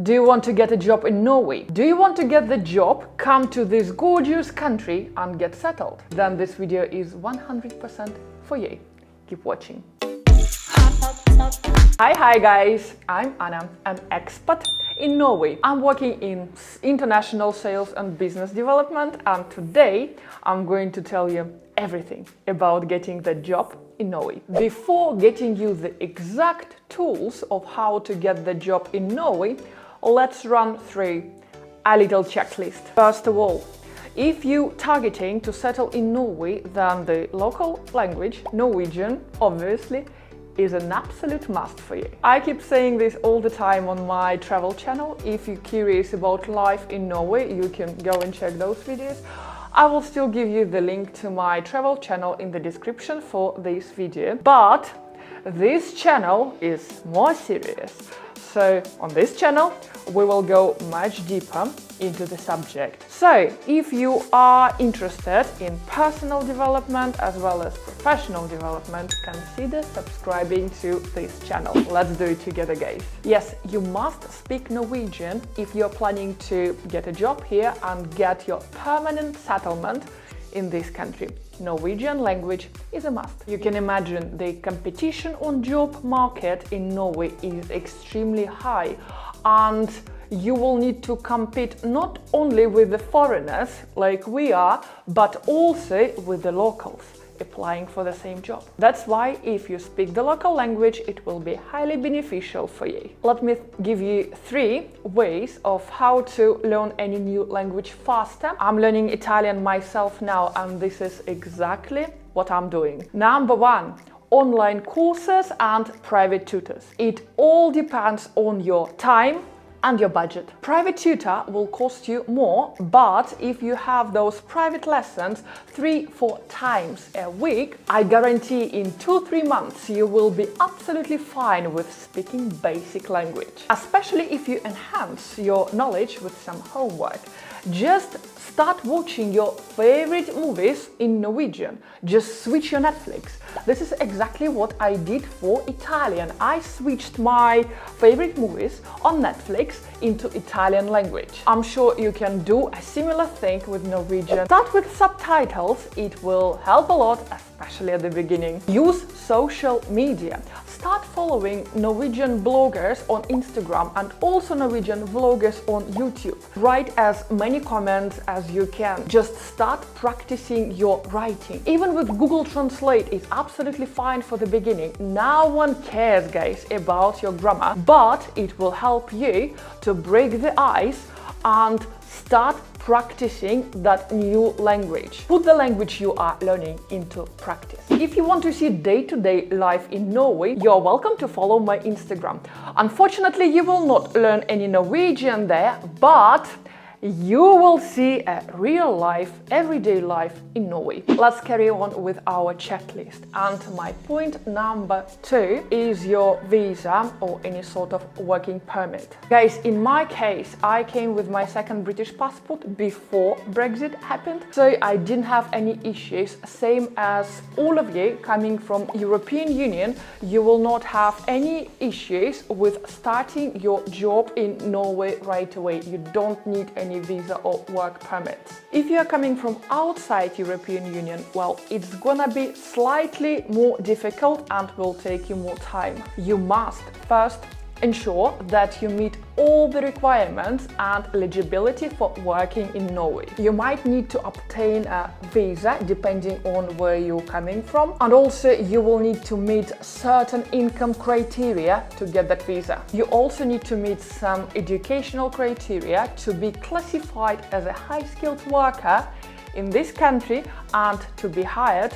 Do you want to get a job in Norway? Do you want to get the job, come to this gorgeous country and get settled? Then this video is 100% for you. Keep watching. Hi guys, I'm Anna, an expat in Norway. I'm working in international sales and business development, and today I'm going to tell you everything about getting the job in Norway. Before getting you the exact tools of how to get the job in Norway, let's run through a little checklist. First of all, if you're targeting to settle in Norway, then the local language, Norwegian, obviously, is an absolute must for you. I keep saying this all the time on my travel channel. If you're curious about life in Norway, you can go and check those videos. I will still give you the link to my travel channel in the description for this video. But this channel is more serious. So on this channel, we will go much deeper into the subject. So if you are interested in personal development as well as professional development, consider subscribing to this channel. Let's do it together, guys. Yes, you must speak Norwegian if you're planning to get a job here and get your permanent settlement in this country. Norwegian language is a must. You can imagine the competition on job market in Norway is extremely high, and you will need to compete not only with the foreigners like we are, but also with the locals applying for the same job. That's why if you speak the local language, it will be highly beneficial for you. Let me give you 3 ways of how to learn any new language faster. I'm learning Italian myself now, and this is exactly what I'm doing. Number 1, online courses and private tutors. It all depends on your time and your budget. Private tutor will cost you more, but if you have those private lessons 3-4 times a week, I guarantee in 2-3 months you will be absolutely fine with speaking basic language. Especially if you enhance your knowledge with some homework. Just start watching your favorite movies in Norwegian. Just switch your Netflix. This is exactly what I did for Italian. I switched my favorite movies on Netflix into Italian language. I'm sure you can do a similar thing with Norwegian. Start with subtitles. It will help a lot, especially at the beginning. Use social media. Start following Norwegian bloggers on Instagram and also Norwegian vloggers on YouTube. Write as many comments as you can. Just start practicing your writing. Even with Google Translate, it's absolutely fine for the beginning. No one cares, guys, about your grammar, but it will help you to break the ice and start practicing that new language. Put the language you are learning into practice. If you want to see day-to-day life in Norway, you're welcome to follow my Instagram. Unfortunately, you will not learn any Norwegian there, but you will see a real life, everyday life in Norway. Let's carry on with our checklist. And my point number 2 is your visa or any sort of working permit. Guys, in my case, I came with my second British passport before Brexit happened, so I didn't have any issues. Same as all of you coming from European Union, you will not have any issues with starting your job in Norway right away. You don't need any visa or work permits. If you are coming from outside European Union, well, it's gonna be slightly more difficult and will take you more time. You must first ensure that you meet all the requirements and eligibility for working in Norway. You might need to obtain a visa depending on where you're coming from, and also you will need to meet certain income criteria to get that visa. You also need to meet some educational criteria to be classified as a high-skilled worker in this country and to be hired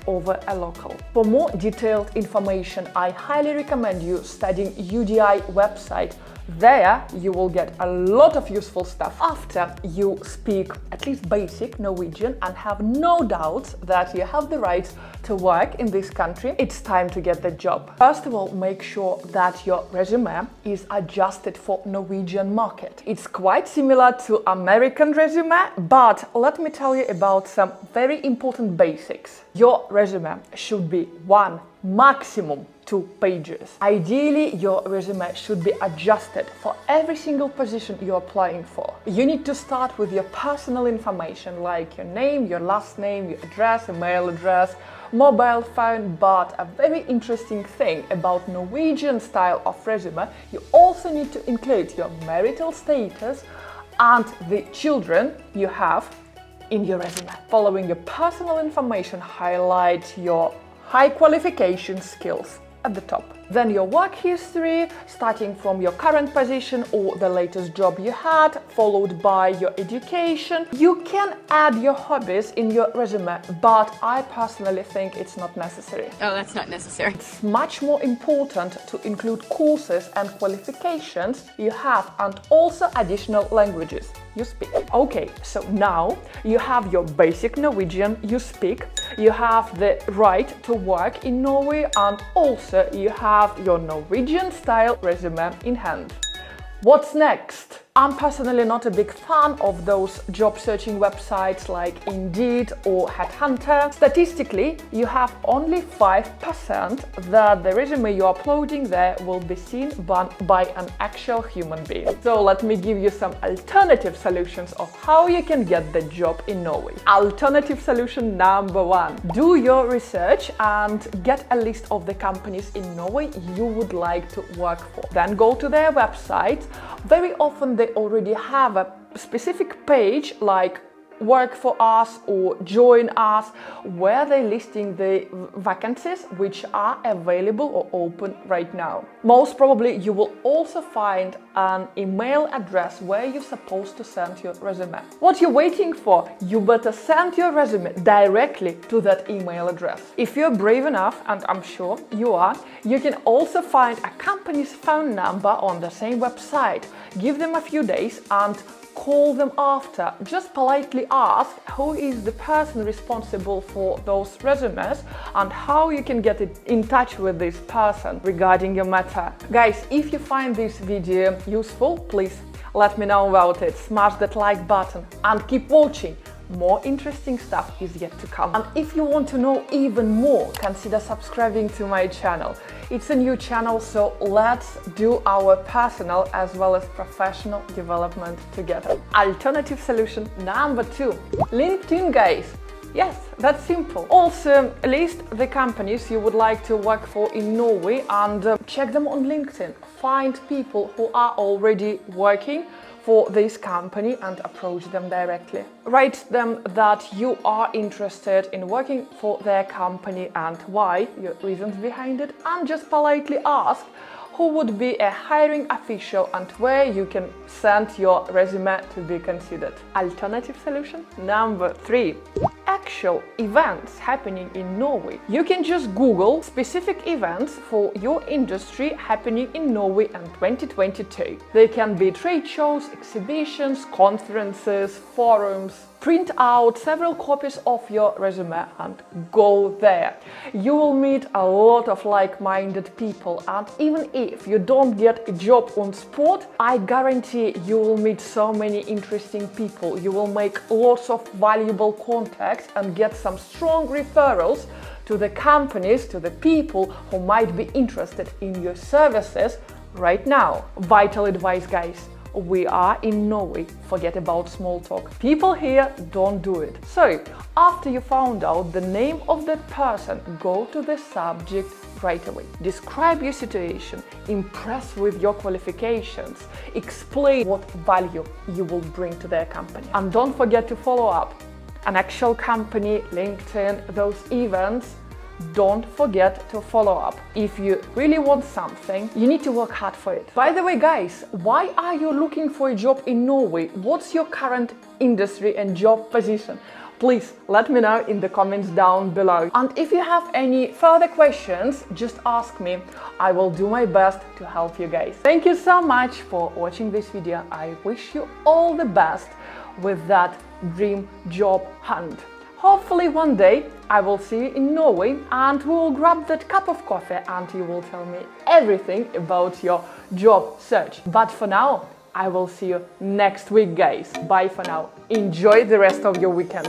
over a local. For more detailed information, I highly recommend you studying UDI website. There you will get a lot of useful stuff after you speak at least basic Norwegian and have no doubts that you have the right to work in this country. It's time to get the job. First of all, make sure that your resume is adjusted for Norwegian market. It's quite similar to American resume, but let me tell you about some very important basics. Your resume should be 1, maximum 2 pages. Ideally, your resume should be adjusted for every single position you're applying for. You need to start with your personal information like your name, your last name, your address, email address, mobile phone, but a very interesting thing about Norwegian style of resume, you also need to include your marital status and the children you have in your resume. Following your personal information, highlight your high qualification skills at the top. Then your work history, starting from your current position or the latest job you had, followed by your education. You can add your hobbies in your resume, but I personally think it's not necessary. Oh, that's not necessary. It's much more important to include courses and qualifications you have and also additional languages you speak. Okay, so now you have your basic Norwegian you speak, you have the right to work in Norway, and also you have your Norwegian style resume in hand. What's next? I'm personally not a big fan of those job searching websites like Indeed or Headhunter. Statistically, you have only 5% that the resume you're uploading there will be seen by an actual human being. So let me give you some alternative solutions of how you can get the job in Norway. Alternative solution number 1. Do your research and get a list of the companies in Norway you would like to work for. Then go to their website. Very often they already have a specific page like Work for Us or Join Us, where they're listing the vacancies which are available or open right now. Most probably you will also find an email address where you're supposed to send your resume. What you're waiting for? You better send your resume directly to that email address. If you're brave enough, and I'm sure you are, you can also find a company's phone number on the same website. Give them a few days and call them after. Just politely ask who is the person responsible for those resumes and how you can get in touch with this person regarding your matter. Guys, if you find this video useful, please let me know about it. Smash that like button and keep watching. More interesting stuff is yet to come. And if you want to know even more, consider subscribing to my channel. It's a new channel, so let's do our personal as well as professional development together. Alternative solution number 2. LinkedIn, guys. Yes, that's simple. Also, list the companies you would like to work for in Norway and check them on LinkedIn. Find people who are already working for this company and approach them directly. Write them that you are interested in working for their company and why, your reasons behind it, and just politely ask who would be a hiring official and where you can send your resume to be considered. Alternative solution number 3. Actual events happening in Norway. You can just Google specific events for your industry happening in Norway in 2022. They can be trade shows, exhibitions, conferences, forums. Print out several copies of your resume and go there. You will meet a lot of like-minded people, and even if you don't get a job on spot, I guarantee you will meet so many interesting people. You will make lots of valuable contacts and get some strong referrals to the companies, to the people who might be interested in your services right now. Vital advice, guys. We are in Norway. Forget about small talk. People here don't do it. So, after you found out the name of that person, go to the subject right away. Describe your situation, impress with your qualifications, explain what value you will bring to their company. And don't forget to follow up. An actual company, LinkedIn, those events, don't forget to follow up. If you really want something, you need to work hard for it. By the way, guys, why are you looking for a job in Norway? What's your current industry and job position? Please let me know in the comments down below. And if you have any further questions, just ask me. I will do my best to help you guys. Thank you so much for watching this video. I wish you all the best with that dream job hunt. Hopefully one day I will see you in Norway and we will grab that cup of coffee and you will tell me everything about your job search. But for now, I will see you next week, guys. Bye for now. Enjoy the rest of your weekend.